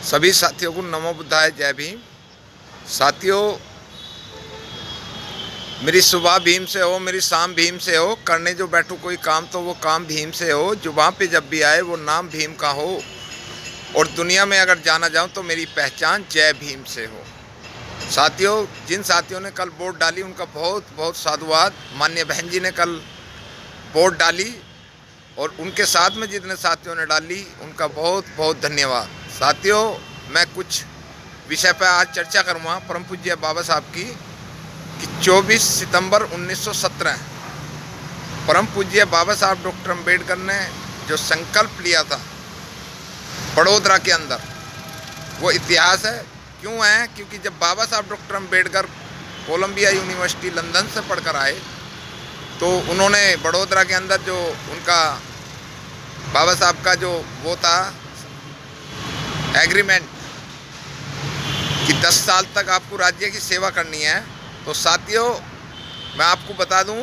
सभी साथियों को नमो बुद्धाय, जय भीम। साथियों, मेरी सुबह भीम से हो, मेरी शाम भीम से हो, करने जो बैठूं कोई काम तो वो काम भीम से हो, जुबान पे जब भी आए वो नाम भीम का हो, और दुनिया में अगर जाना जाऊं तो मेरी पहचान जय भीम से हो। साथियों, जिन साथियों ने कल वोट डाली उनका बहुत बहुत साधुवाद। माननीय बहन जी ने कल वोट डाली और उनके साथ में जितने साथियों ने डाली उनका बहुत बहुत धन्यवाद। साथियों, मैं कुछ विषय पर आज चर्चा करूँगा परम पूज्य बाबा साहब की कि 24 सितंबर 1917 परम पूज्य बाबा साहब डॉक्टर अम्बेडकर ने जो संकल्प लिया था बड़ोदरा के अंदर, वो इतिहास है। क्यों है? क्योंकि जब Baba Saheb doctor Ambedkar Columbia University London से पढ़कर आए तो उन्होंने बड़ोदरा के अंदर जो उनका बाबा साहब का जो वो था एग्रीमेंट कि 10 साल तक आपको राज्य की सेवा करनी है, तो साथियों मैं आपको बता दूं,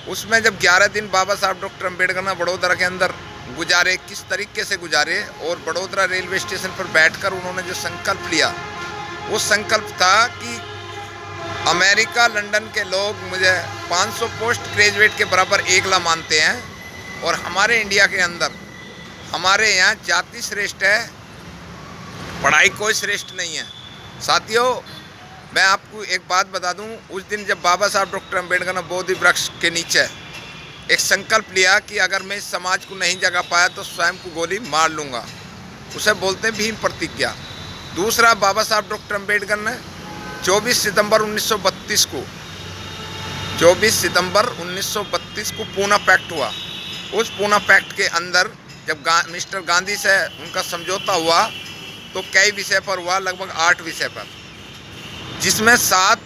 उसमें जब 11 दिन बाबा साहब डॉक्टर अम्बेडकर ने बड़ोदरा के अंदर गुजारे, किस तरीके से गुजारे, और बड़ोदरा रेलवे स्टेशन पर बैठकर उन्होंने जो संकल्प लिया, वो संकल्प था कि अमेरिका लंदन के लोग मुझे 500 पोस्ट ग्रेजुएट के बराबर एकला मानते हैं, और हमारे इंडिया के अंदर हमारे यहाँ जाति श्रेष्ठ है, पढ़ाई कोई श्रेष्ठ नहीं है। साथियों, मैं आपको एक बात बता दूं, उस दिन जब बाबा साहब डॉक्टर अम्बेडकर ने बोधि वृक्ष के नीचे एक संकल्प लिया कि अगर मैं इस समाज को नहीं जगा पाया तो स्वयं को गोली मार लूँगा, उसे बोलते हैं भीम प्रतिज्ञा। दूसरा, बाबा साहब डॉक्टर अम्बेडकर ने 24 सितंबर 1932 को 24 सितंबर 1932 को पूना पैक्ट हुआ। उस पूना पैक्ट के अंदर जब मिस्टर गांधी से उनका समझौता हुआ तो कई विषय पर हुआ, लगभग 8 विषय पर, जिसमें 7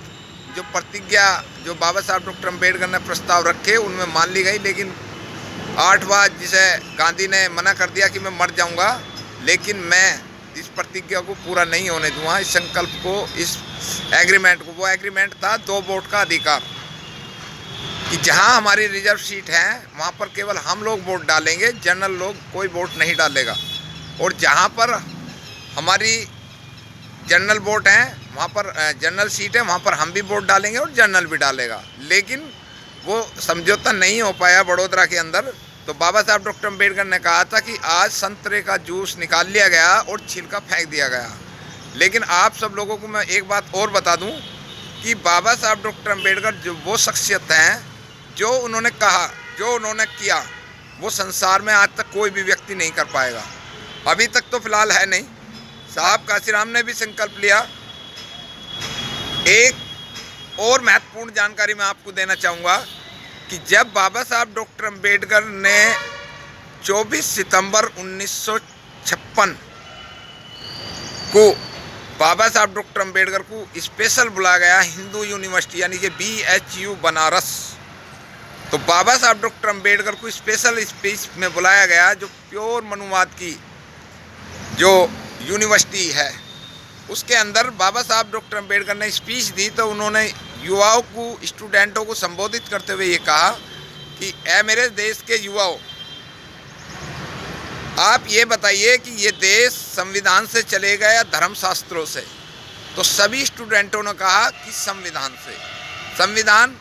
जो प्रतिज्ञा जो बाबा साहब डॉक्टर अम्बेडकर ने प्रस्ताव रखे उनमें मान ली गई, लेकिन 8वां जिसे गांधी ने मना कर दिया कि मैं मर जाऊंगा, लेकिन मैं इस प्रतिज्ञा को पूरा नहीं होने दूंगा, इस संकल्प को, इस एग्रीमेंट को। वो एग्रीमेंट था 2 वोट का अधिकार, कि जहां हमारी रिजर्व सीट है वहां पर केवल हम लोग वोट डालेंगे, जनरल लोग कोई वोट नहीं डालेगा, और जहां पर हमारी जनरल वोट है वहाँ पर जनरल सीट है वहाँ पर हम भी वोट डालेंगे और जनरल भी डालेगा। लेकिन वो समझौता नहीं हो पाया बड़ोदरा के अंदर, तो बाबा साहब डॉक्टर अम्बेडकर ने कहा था कि आज संतरे का जूस निकाल लिया गया और छिलका फेंक दिया गया। लेकिन आप सब लोगों को मैं एक बात और बता दूं कि बाबा साहब डॉक्टर अम्बेडकर जो वो शख्सियत हैं, जो उन्होंने कहा, जो उन्होंने किया, वो संसार में आज तक कोई भी व्यक्ति नहीं कर पाएगा। अभी तक तो फिलहाल है नहीं। साहब काशीराम ने भी संकल्प लिया। एक और महत्वपूर्ण जानकारी मैं आपको देना चाहूँगा कि जब बाबा साहब डॉक्टर अम्बेडकर ने 24 सितंबर 1956 को बाबा साहब डॉक्टर अम्बेडकर को स्पेशल बुलाया गया हिंदू यूनिवर्सिटी यानी कि BHU बनारस, तो बाबा साहब डॉक्टर अम्बेडकर को स्पेशल स्पीच में बुलाया गया, जो प्योर मनुवाद की जो यूनिवर्सिटी है उसके अंदर बाबा साहब डॉक्टर अम्बेडकर ने स्पीच दी। तो उन्होंने युवाओं को, स्टूडेंटों को संबोधित करते हुए ये कहा कि ऐ मेरे देश के युवाओं, आप ये बताइए कि ये देश संविधान से चलेगा या धर्मशास्त्रों से? तो सभी स्टूडेंटों ने कहा कि संविधान से। संविधान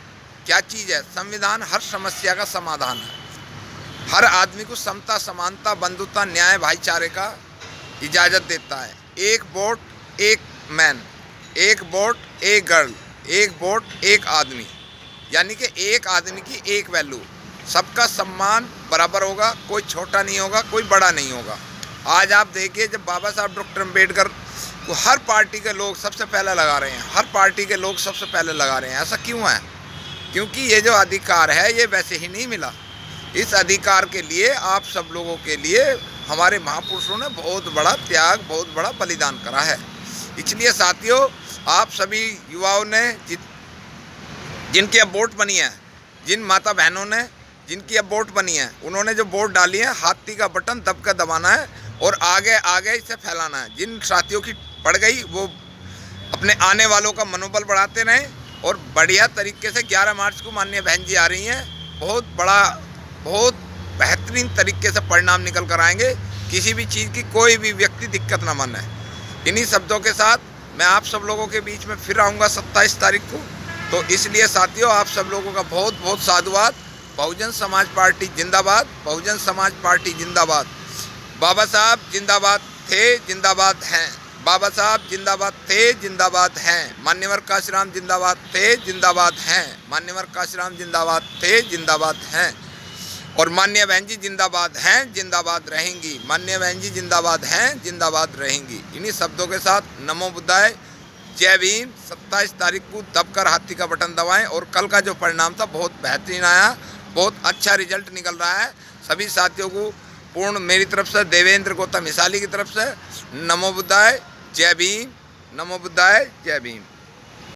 क्या चीज़ है? संविधान हर समस्या का समाधान है, हर आदमी को समता, समानता, बंधुता, न्याय, भाईचारे का इजाज़त देता है। एक वोट एक मैन, एक वोट एक गर्ल, एक वोट एक आदमी, यानी कि एक आदमी की एक वैल्यू, सबका सम्मान बराबर होगा, कोई छोटा नहीं होगा, कोई बड़ा नहीं होगा। आज आप देखिए, जब बाबा साहब डॉक्टर अम्बेडकर को हर पार्टी के लोग सबसे पहले लगा रहे हैं, हर पार्टी के लोग सबसे पहले लगा रहे हैं। ऐसा क्यों है? क्योंकि ये जो अधिकार है ये वैसे ही नहीं मिला। इस अधिकार के लिए, आप सब लोगों के लिए हमारे महापुरुषों ने बहुत बड़ा त्याग, बहुत बड़ा बलिदान करा है। इसलिए साथियों, आप सभी युवाओं ने जिनकी अब वोट बनी है, जिन माता बहनों ने जिनकी अब वोट बनी है, उन्होंने जो वोट डाली है, हाथी का बटन दब कर दबाना है और आगे आगे इसे फैलाना है। जिन साथियों की पड़ गई वो अपने आने वालों का मनोबल बढ़ाते रहें, और बढ़िया तरीके से 11 मार्च को माननीय बहन जी आ रही हैं, बहुत बेहतरीन तरीके से परिणाम निकल कर आएंगे। किसी भी चीज़ की कोई भी व्यक्ति दिक्कत ना माने। इन्हीं शब्दों के साथ मैं आप सब लोगों के बीच में फिर आऊँगा 27 तारीख को। तो इसलिए साथियों, आप सब लोगों का बहुत बहुत साधुवाद। बहुजन समाज पार्टी जिंदाबाद, बहुजन समाज पार्टी जिंदाबाद। बाबा साहब जिंदाबाद थे, जिंदाबाद हैं। बाबा साहब जिंदाबाद थे, जिंदाबाद हैं। मान्यवर काशीराम जिंदाबाद थे, जिंदाबाद हैं। मान्यवर काशीराम जिंदाबाद थे, जिंदाबाद हैं। और माननीय बहन जी जिंदाबाद हैं, जिंदाबाद रहेंगी। माननीय बहन जी जिंदाबाद हैं, जिंदाबाद रहेंगी। इन्हीं शब्दों के साथ नमो बुद्धाय, जय भीम। 27 तारीख को दबकर हाथी का बटन दबाएं। और कल का जो परिणाम था बहुत बेहतरीन आया, बहुत अच्छा रिजल्ट निकल रहा है। सभी साथियों को पूर्ण मेरी तरफ से, देवेंद्र गौतम हिसाली की तरफ से नमो बुद्धाय, जय भीम। नमो बुद्धाय, जय भीम।